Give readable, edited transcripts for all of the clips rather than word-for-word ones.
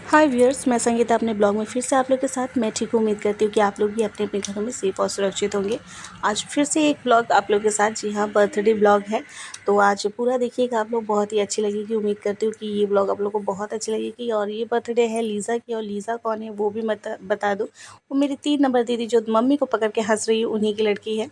हाय viewers, मैं संगीता अपने blog में फिर से आप लोग के साथ। मैं ठीक उम्मीद करती हूँ कि आप लोग भी अपने अपने घरों में सेफ और सुरक्षित होंगे। आज फिर से एक ब्लॉग आप लोग के साथ। जी हाँ, बर्थडे ब्लॉग है, तो आज पूरा देखिएगा आप लोग। बहुत ही अच्छी लगेगी। उम्मीद करती हूँ कि ये ब्लॉग आप लोग को बहुत अच्छी लगेगी। और ये बर्थडे है लीज़ा की, और लीज़ा कौन है वो भी मत बता दूँ। वो मेरी 3 नंबर दीदी जो मम्मी को पकड़ के हंस रही है, उन्हीं की लड़की है।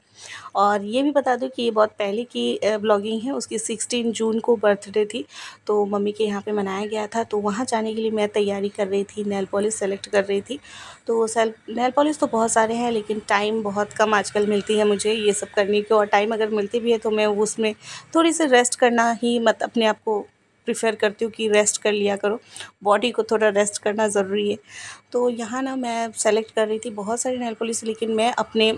और ये भी बता दूँ कि ये बहुत पहले की ब्लॉगिंग है। उसकी 16 जून को बर्थडे थी, तो मम्मी के यहाँ पे मनाया गया था। तो वहाँ जाने के लिए मैं तैयारी कर रही थी, नेल पॉलिश सेलेक्ट कर रही थी। तो नेल पॉलिश तो बहुत सारे हैं, लेकिन टाइम बहुत कम आजकल मिलती है मुझे ये सब करने की। और टाइम अगर मिलती भी है तो मैं उसमें थोड़ी सी रेस्ट करना ही अपने आप को प्रेफर करती हूँ कि रेस्ट कर लिया करो, बॉडी को थोड़ा रेस्ट करना ज़रूरी है। तो यहाँ ना मैं सेलेक्ट कर रही थी बहुत सारी नेल पॉलिश, लेकिन मैं अपने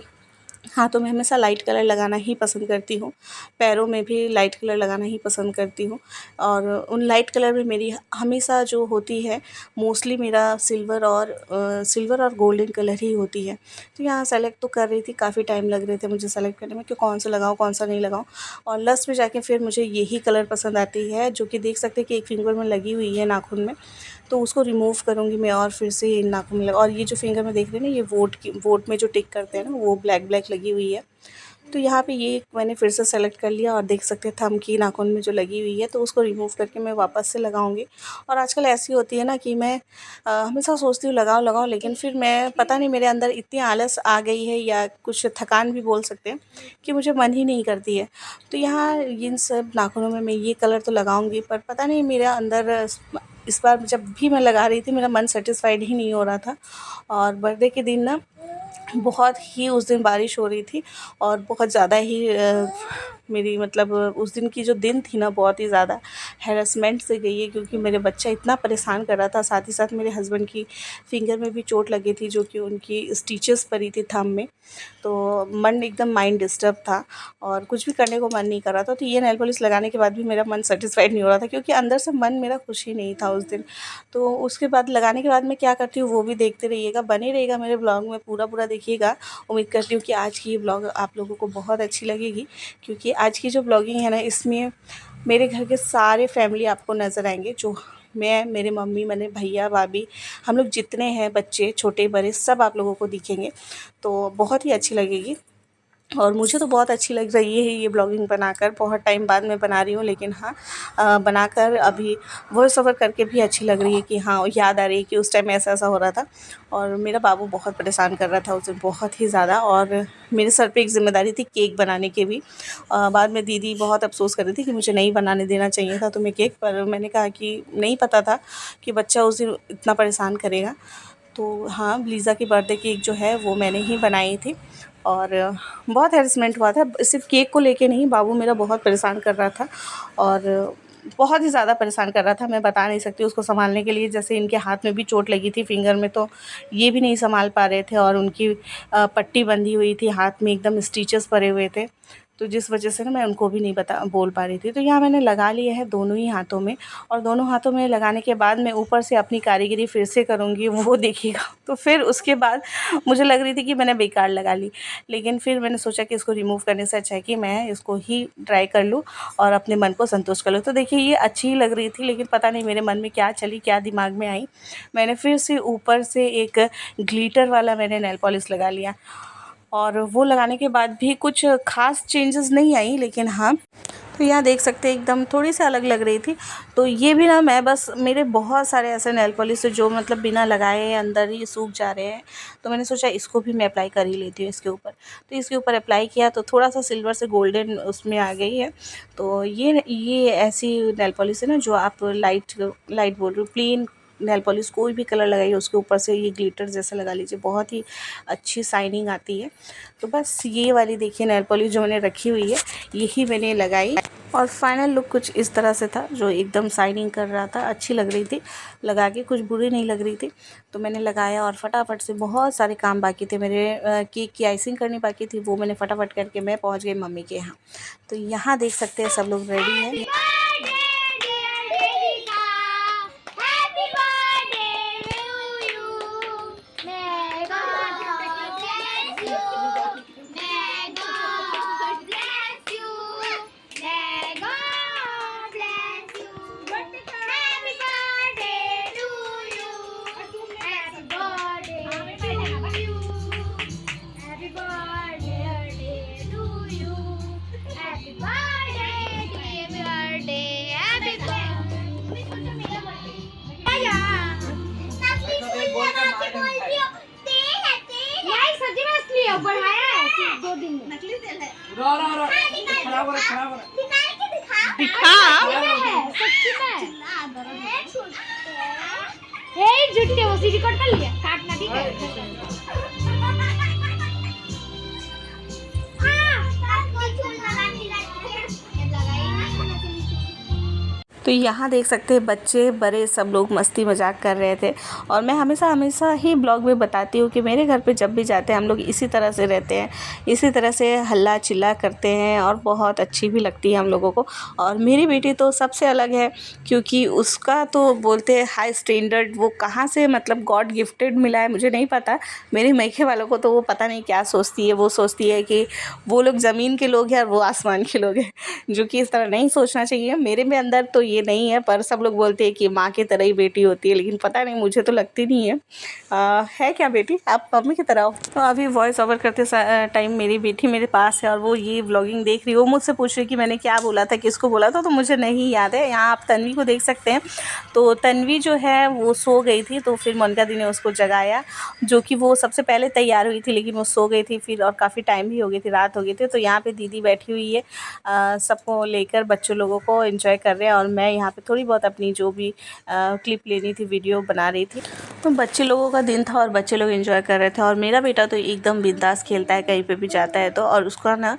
हाथों में हमेशा लाइट कलर लगाना ही पसंद करती हूँ, पैरों में भी लाइट कलर लगाना ही पसंद करती हूँ। और उन लाइट कलर में मेरी हमेशा जो होती है, मोस्टली मेरा सिल्वर और गोल्डन कलर ही होती है। तो यहाँ सेलेक्ट तो कर रही थी, काफ़ी टाइम लग रहे थे मुझे सेलेक्ट करने में कि कौन सा लगाऊँ कौन सा नहीं लगाऊँ। और लास्ट में जाके फिर मुझे यही कलर पसंद आती है, जो कि देख सकते हैं कि एक फिंगर में लगी हुई है नाखून में। तो उसको रिमूव करूँगी मैं और फिर से नाखून में लगा। और ये जो फिंगर में देख रहे हैं ना, ये वोट में जो टिक करते हैं ना, वो ब्लैक ब्लैक लगी हुई है। तो यहाँ पे ये मैंने फिर से सेलेक्ट कर लिया, और देख सकते हैं थंब की नाखून में जो लगी हुई है, तो उसको रिमूव करके मैं वापस से लगाऊंगी। और आजकल ऐसी होती है ना कि मैं हमेशा सोचती हूँ लगाओ लगाओ, लेकिन फिर मैं पता नहीं मेरे अंदर इतनी आलस आ गई है, या कुछ थकान भी बोल सकते हैं, कि मुझे मन ही नहीं करती है। तो यहाँ इन सब नाखूनों में मैं ये कलर तो लगाऊंगी, पर पता नहीं मेरे अंदर इस बार जब भी मैं लगा रही थी, मेरा मन सेटिस्फाइड ही नहीं हो रहा था। और बर्थडे के दिन ना बहुत ही उस दिन बारिश हो रही थी, और बहुत ज़्यादा ही मेरी मतलब उस दिन की जो दिन थी ना, बहुत ही ज़्यादा हैरेसमेंट से गई है, क्योंकि मेरे बच्चा इतना परेशान कर रहा था। साथ ही साथ मेरे हस्बैंड की फिंगर में भी चोट लगी थी, जो कि उनकी स्टिचेस पड़ी थी थंब में। तो मन एकदम माइंड डिस्टर्ब था, और कुछ भी करने को मन नहीं कर रहा था। तो ये नेल पॉलिश लगाने के बाद भी मेरा मन सेटिस्फाइड नहीं हो रहा था, क्योंकि अंदर से मन मेरा खुश ही नहीं था उस दिन। तो उसके बाद लगाने के बाद मैं क्या करती हूँ वो भी देखते रहिएगा, बने रहिएगा मेरे ब्लॉग में, पूरा पूरा देखिएगा। उम्मीद करती हूँ कि आज की ये ब्लॉग आप लोगों को बहुत अच्छी लगेगी, क्योंकि आज की जो ब्लॉगिंग है ना, इसमें मेरे घर के सारे फैमिली आपको नज़र आएंगे। जो मैं, मेरे मम्मी, मैंने भैया भाभी, हम लोग जितने हैं, बच्चे छोटे बड़े, सब आप लोगों को दिखेंगे। तो बहुत ही अच्छी लगेगी, और मुझे तो बहुत अच्छी लग रही है ये ब्लॉगिंग बनाकर। बहुत टाइम बाद मैं बना रही हूँ, लेकिन हाँ, बनाकर अभी वॉइस ओवर करके भी अच्छी लग रही है, कि हाँ याद आ रही है कि उस टाइम ऐसा ऐसा हो रहा था। और मेरा बाबू बहुत परेशान कर रहा था उस दिन, बहुत ही ज़्यादा। और मेरे सर पे एक ज़िम्मेदारी थी केक बनाने की भी। बाद में दीदी बहुत अफसोस कर रही थी कि मुझे नहीं बनाने देना चाहिए था तुम्हें केक, पर मैंने कहा कि नहीं पता था कि बच्चा उस दिन इतना परेशान करेगा। तो हाँ, लीज़ा की बर्थडे केक जो है वो मैंने ही बनाई थी। और बहुत हैरेसमेंट हुआ था, सिर्फ केक को लेके नहीं, बाबू मेरा बहुत परेशान कर रहा था, और बहुत ही ज़्यादा परेशान कर रहा था। मैं बता नहीं सकती उसको संभालने के लिए, जैसे इनके हाथ में भी चोट लगी थी फिंगर में, तो ये भी नहीं संभाल पा रहे थे। और उनकी पट्टी बंधी हुई थी हाथ में, एकदम स्टिचेस पड़े हुए थे, तो जिस वजह से ना मैं उनको भी नहीं बोल पा रही थी। तो यहाँ मैंने लगा लिया है दोनों ही हाथों में, और दोनों हाथों में लगाने के बाद मैं ऊपर से अपनी कारीगरी फिर से करूँगी, वो देखिएगा। तो फिर उसके बाद मुझे लग रही थी कि मैंने बेकार लगा ली, लेकिन फिर मैंने सोचा कि इसको रिमूव करने से अच्छा है कि मैं इसको ही ट्राई कर लूँ और अपने मन को संतुष्ट कर लूँ। तो देखिए, ये अच्छी ही लग रही थी, लेकिन पता नहीं मेरे मन में क्या चली, क्या दिमाग में आई, मैंने फिर से ऊपर से एक ग्लिटर वाला मैंने नेल पॉलिश लगा लिया। और वो लगाने के बाद भी कुछ ख़ास चेंजेस नहीं आई, लेकिन हाँ, तो यहाँ देख सकते हैं एकदम थोड़ी सी अलग लग रही थी। तो ये भी ना, मैं बस, मेरे बहुत सारे ऐसे नेल पॉलिश जो मतलब बिना लगाए अंदर ही सूख जा रहे हैं, तो मैंने सोचा इसको भी मैं अप्लाई कर ही लेती हूँ इसके ऊपर। तो इसके ऊपर अप्लाई किया तो थोड़ा सा सिल्वर से गोल्डन उसमें आ गई है। तो ये ऐसी नेल पॉलिश है ना, जो आप लाइट लाइट बोल रही हूँ, प्लेन नेल पॉलिश कोई भी कलर लगाइए, उसके ऊपर से ये ग्लिटर जैसा लगा लीजिए, बहुत ही अच्छी शाइनिंग आती है। तो बस ये वाली देखिए नेल पॉलिश जो मैंने रखी हुई है, यही मैंने लगाई, और फाइनल लुक कुछ इस तरह से था, जो एकदम शाइनिंग कर रहा था, अच्छी लग रही थी, लगा के कुछ बुरी नहीं लग रही थी। तो मैंने लगाया, और फटाफट से, बहुत सारे काम बाकी थे मेरे, केक की आइसिंग करनी बाकी थी, वो मैंने फटाफट करके मैं पहुंच गई मम्मी के यहाँ। तो यहाँ देख सकते हैं सब लोग रेडी हैं। नकली तेल है। रो खड़ा हो दिखा सच्ची में हे झूठे वो सीधी कट कर लिया काटना ठीक है। तो यहाँ देख सकते हैं बच्चे बड़े सब लोग मस्ती मजाक कर रहे थे। और मैं हमेशा ही ब्लॉग में बताती हूँ कि मेरे घर पे जब भी जाते हैं हम लोग इसी तरह से रहते हैं, इसी तरह से हल्ला चिल्ला करते हैं और बहुत अच्छी भी लगती है हम लोगों को। और मेरी बेटी तो सबसे अलग है, क्योंकि उसका तो बोलते हैं हाई स्टैंडर्ड, वो कहाँ से मतलब गॉड गिफ्टेड मिला है मुझे नहीं पता। मेरे मैके वालों को तो वो पता नहीं क्या सोचती है, वो सोचती है कि वो लोग ज़मीन के लोग हैं और वो आसमान के लोग हैं, जो कि इस तरह नहीं सोचना चाहिए। मेरे में अंदर तो ये नहीं है, पर सब लोग बोलते हैं कि माँ की तरह ही बेटी होती है, लेकिन पता नहीं, मुझे तो लगती नहीं है। है क्या बेटी, आप मम्मी की तरह हो। तो अभी वॉइस ओवर करते टाइम मेरी बेटी मेरे पास है और वो ये व्लॉगिंग देख रही है। वो मुझसे पूछ रही कि मैंने क्या बोला था, किसको बोला था, तो मुझे नहीं याद है। यहाँ आप तन्वी को देख सकते हैं। तो तन्वी जो है वो सो गई थी, तो फिर मोनिका दी ने उसको जगाया, जो कि वो सबसे पहले तैयार हुई थी, लेकिन वो सो गई थी फिर, और काफ़ी टाइम भी हो गई थी, रात हो गई थी। तो यहाँ पे दीदी बैठी हुई है, सबको लेकर बच्चों लोगों को एंजॉय कर रहे हैं, और मैं यहाँ पे थोड़ी बहुत अपनी जो भी क्लिप लेनी थी वीडियो बना रही थी। तो बच्चे लोगों का दिन था और बच्चे लोग एंजॉय कर रहे थे। और मेरा बेटा तो एकदम बिंदास खेलता है, कहीं पे भी जाता है तो। और उसका ना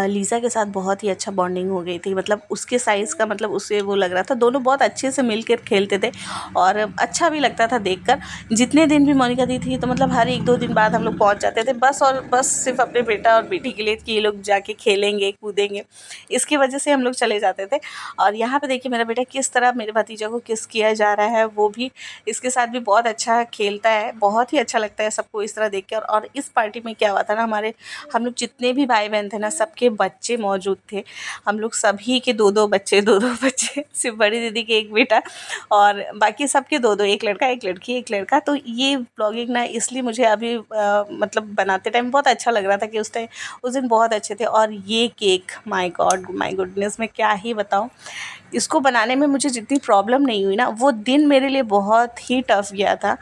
लीज़ा के साथ बहुत ही अच्छा बॉन्डिंग हो गई थी, मतलब उसके साइज़ का, मतलब उससे वो लग रहा था, दोनों बहुत अच्छे से मिलकर खेलते थे और अच्छा भी लगता था देखकर। जितने दिन भी मोनिका दी थी तो मतलब हर 1-2 दिन बाद हम लोग पहुँच जाते थे बस, और बस सिर्फ अपने बेटा और बेटी के लिए कि ये लोग जाके खेलेंगे कूदेंगे, इसकी वजह से हम लोग चले जाते थे। और यहाँ पे देखिए मेरा बेटा किस तरह मेरे भतीजा को किस किया जा रहा है, वो भी इसके साथ भी बहुत अच्छा खेलता है, बहुत ही अच्छा लगता है सबको इस तरह देख के। और इस पार्टी में क्या हुआ था ना, हम लोग जितने भी भाई बहन थे ना, सबके बच्चे मौजूद थे। हम लोग सभी के 2-2 बच्चे, 2-2 बच्चे, सिर्फ बड़ी दीदी के एक बेटा, और बाकी सबके 2-2, एक लड़का एक लड़की एक लड़का। तो ये ब्लॉगिंग ना इसलिए मुझे अभी मतलब बनाते टाइम बहुत अच्छा लग रहा था कि उस दिन बहुत अच्छे थे। और ये cake, my God my goodness, मैं क्या ही बताऊँ, इसको बनाने में मुझे जितनी प्रॉब्लम नहीं हुई ना, वो दिन मेरे लिए बहुत ही टफ़ गया था।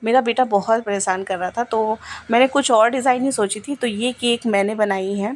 मेरा बेटा बहुत परेशान कर रहा था, तो मैंने कुछ और डिज़ाइन ही सोची थी। तो ये केक मैंने बनाई है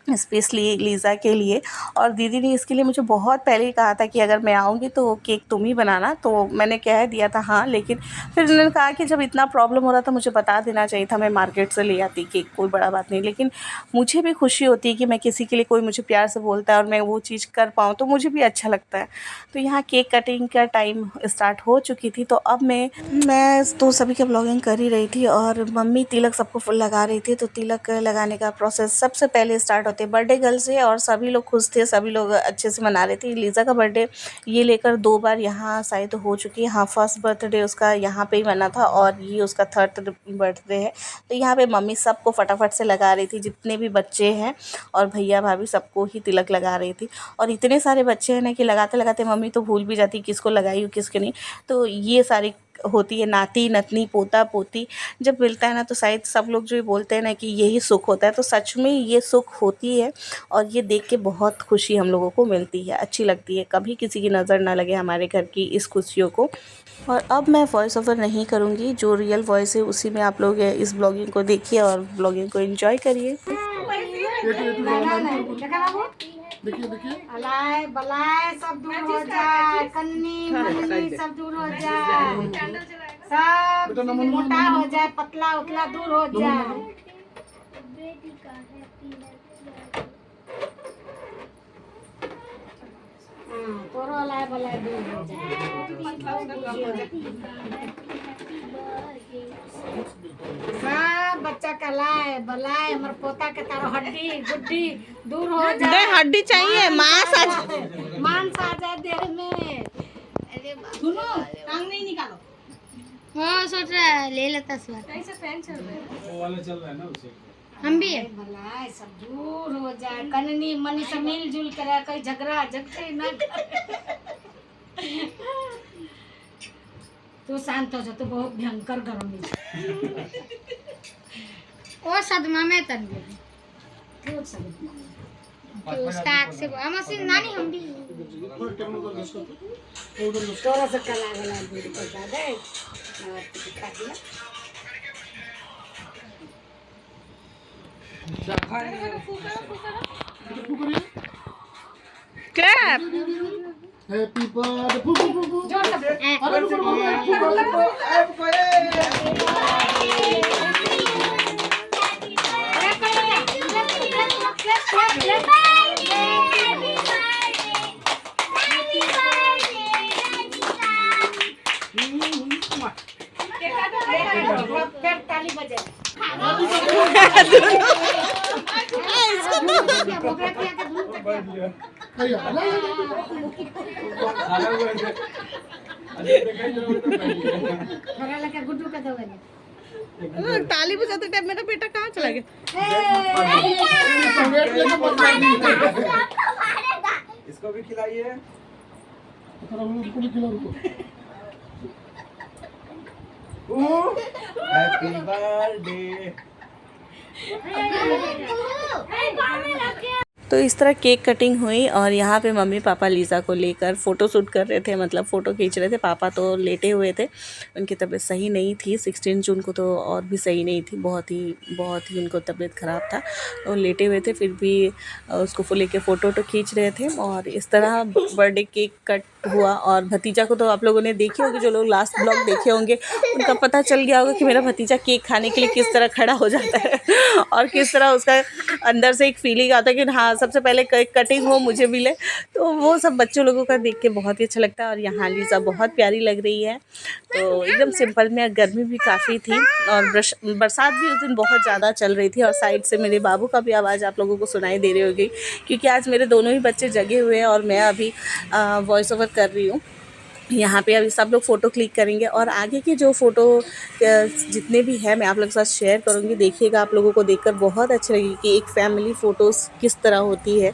स्पेशली लीज़ा के लिए। और दीदी ने इसके लिए मुझे बहुत पहले ही कहा था कि अगर मैं आऊँगी तो केक तुम ही बनाना, तो मैंने कह दिया था हाँ। लेकिन फिर उन्होंने कहा कि जब इतना प्रॉब्लम हो रहा था मुझे बता देना चाहिए था, मैं मार्केट से ले आती केक, कोई बड़ा बात नहीं। लेकिन मुझे भी खुशी होती है कि मैं किसी के लिए, कोई मुझे प्यार से बोलता है और मैं वो चीज़ कर पाऊँ, तो मुझे भी अच्छा लगता है। तो यहाँ केक कटिंग का टाइम स्टार्ट हो चुकी थी, तो अब मैं तो सभी का ब्लॉगिंग कर ही रही थी और मम्मी तिलक सबको लगा रही थी। तो तिलक लगाने का प्रोसेस सबसे पहले स्टार्ट होते बर्थडे गर्ल से, और सभी लोग खुश थे, सभी लोग अच्छे से मना रहे थे। लीज़ा का बर्थडे ये लेकर 2 बार यहाँ शायद हो चुकी है। हाँ, फर्स्ट बर्थडे उसका यहाँ पे ही बना था और ये उसका 3rd बर्थडे है। तो यहाँ पे मम्मी सबको फटाफट से लगा रही थी, जितने भी बच्चे हैं, और भैया भाभी सबको ही तिलक लगा रही थी। और इतने सारे बच्चे हैं ना कि लगाते लगाते मम्मी तो भूल भी जाती किसको लगाई हो किसको नहीं। तो ये सारी होती है, नाती नतनी पोता पोती जब मिलता है ना, तो शायद सब लोग जो बोलते हैं ना कि यही सुख होता है, तो सच में ये सुख होती है। और ये देख के बहुत खुशी हम लोगों को मिलती है, अच्छी लगती है। कभी किसी की नज़र ना लगे हमारे घर की इस खुशियों को। और अब मैं वॉइस ओवर नहीं करूँगी, जो रियल वॉइस है उसी में आप लोग इस ब्लॉगिंग को देखिए और ब्लॉगिंग को एंजॉय करिए। अलाय बलाय सब दूर हो जाए, कन्नी मननी सब दूर हो जाए, सब मोटा हो जाए, पतला उतला दूर हो जाए। तोरो अलाय बलाय दूर हो जाए। सब बच्चा का लाए बलाए, हमर पोता के तारो हड्डी गुड्डी दूर हो जाए। हड्डी चाहिए, मांस आ जाए देह में। सुनो, टांग नहीं निकालो। वो सोच रहा है ले लेता इस बार। कैसे फैन चल रहा है? वो वाला चल रहा है ना उसे। हम भी है। भलाए सब दूर हो जाए, कननी मनी से मिलजुल करे, कोई झगड़ा झगड़े ना तू शांत हो जा, तू बहुत भयंकर गरम है। और सदमा में तन्वी क्यों सदमा? कि उसका आँख से हम असली नानी हम भी थोड़ा सा कला गला दूर कर दे, दिखा दिया। क्लैप। हैप्पी बर्थडे फू फू फू फू जोर से अरे रुको रुको फू फिर ताली बजे अरे खरा लगा गुड्डू का दो बजे ताली बजाते टाइम मेरा बेटा कहाँ चला गया? इसको भी खिलाइए। रुको भी खिलाओ रुको हैप्पी बर्थडे। तो इस तरह केक कटिंग हुई और यहाँ पे मम्मी पापा लीज़ा को लेकर फ़ोटो शूट कर रहे थे, मतलब फ़ोटो खींच रहे थे। पापा तो लेटे हुए थे, उनकी तबीयत सही नहीं थी। 16 जून को तो और भी सही नहीं थी, बहुत ही उनको तबीयत ख़राब था। वो लेटे हुए थे, फिर भी उसको लेके फ़ोटो खींच रहे थे। और इस तरह बर्थडे केक कट हुआ। और भतीजा को तो आप लोगों ने देखी होगी, जो लोग लास्ट ब्लॉग देखे होंगे उनका पता चल गया होगा कि मेरा भतीजा केक खाने के लिए किस तरह खड़ा हो जाता है और किस तरह उसका अंदर से एक फीलिंग आता है कि हाँ सबसे पहले केक कटिंग हो, मुझे मिले। तो वो सब बच्चों लोगों का देख के बहुत ही अच्छा लगता है। और यहाँ लीज़ा बहुत प्यारी लग रही है, तो एकदम सिंपल में। गर्मी भी काफ़ी थी और बरसात भी उस दिन बहुत ज़्यादा चल रही थी। और साइड से मेरे बाबू का भी आवाज़ आप लोगों को सुनाई दे रही होगी, क्योंकि आज मेरे दोनों ही बच्चे जगे हुए हैं और मैं अभी वॉइस ओवर कर रही हूँ। यहाँ पे अभी सब लोग फ़ोटो क्लिक करेंगे और आगे के जो फ़ोटो जितने भी हैं मैं आप लोगों के साथ शेयर करूँगी। देखिएगा, आप लोगों को देखकर बहुत अच्छी लगेगी कि एक फ़ैमिली फ़ोटोज़ किस तरह होती है।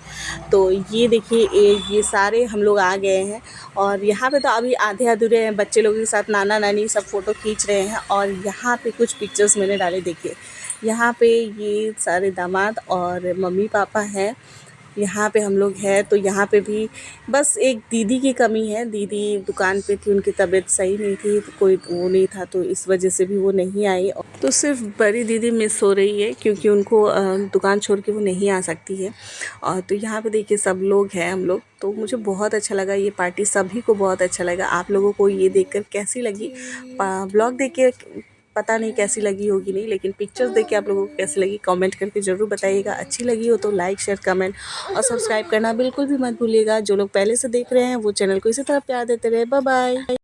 तो ये देखिए, ये सारे हम लोग आ गए हैं और यहाँ पे तो अभी आधे अधूरे हैं। बच्चे लोगों के साथ नाना नानी सब फ़ोटो खींच रहे हैं। और यहाँ पे कुछ पिक्चर्स मैंने डाले, देखिए यहाँ पे ये सारे दामाद और मम्मी पापा हैं। यहाँ पे हम लोग हैं। तो यहाँ पे भी बस एक दीदी की कमी है। दीदी दुकान पे थी, उनकी तबीयत सही नहीं थी, तो कोई वो नहीं था, तो इस वजह से भी वो नहीं आई। तो सिर्फ बड़ी दीदी मिस हो रही है, क्योंकि उनको दुकान छोड़ के वो नहीं आ सकती है। और तो यहाँ पे देखिए सब लोग हैं, हम लोग। तो मुझे बहुत अच्छा लगा ये पार्टी, सभी को बहुत अच्छा लगा। आप लोगों को ये देखकर कैसी लगी? ब्लॉग देख के पता नहीं कैसी लगी होगी, नहीं, लेकिन पिक्चर्स देख के आप लोगों को कैसी लगी कमेंट करके ज़रूर बताइएगा। अच्छी लगी हो तो लाइक शेयर कमेंट और सब्सक्राइब करना बिल्कुल भी मत भूलिएगा। जो लोग पहले से देख रहे हैं वो चैनल को इसी तरह प्यार देते रहे। Bye bye.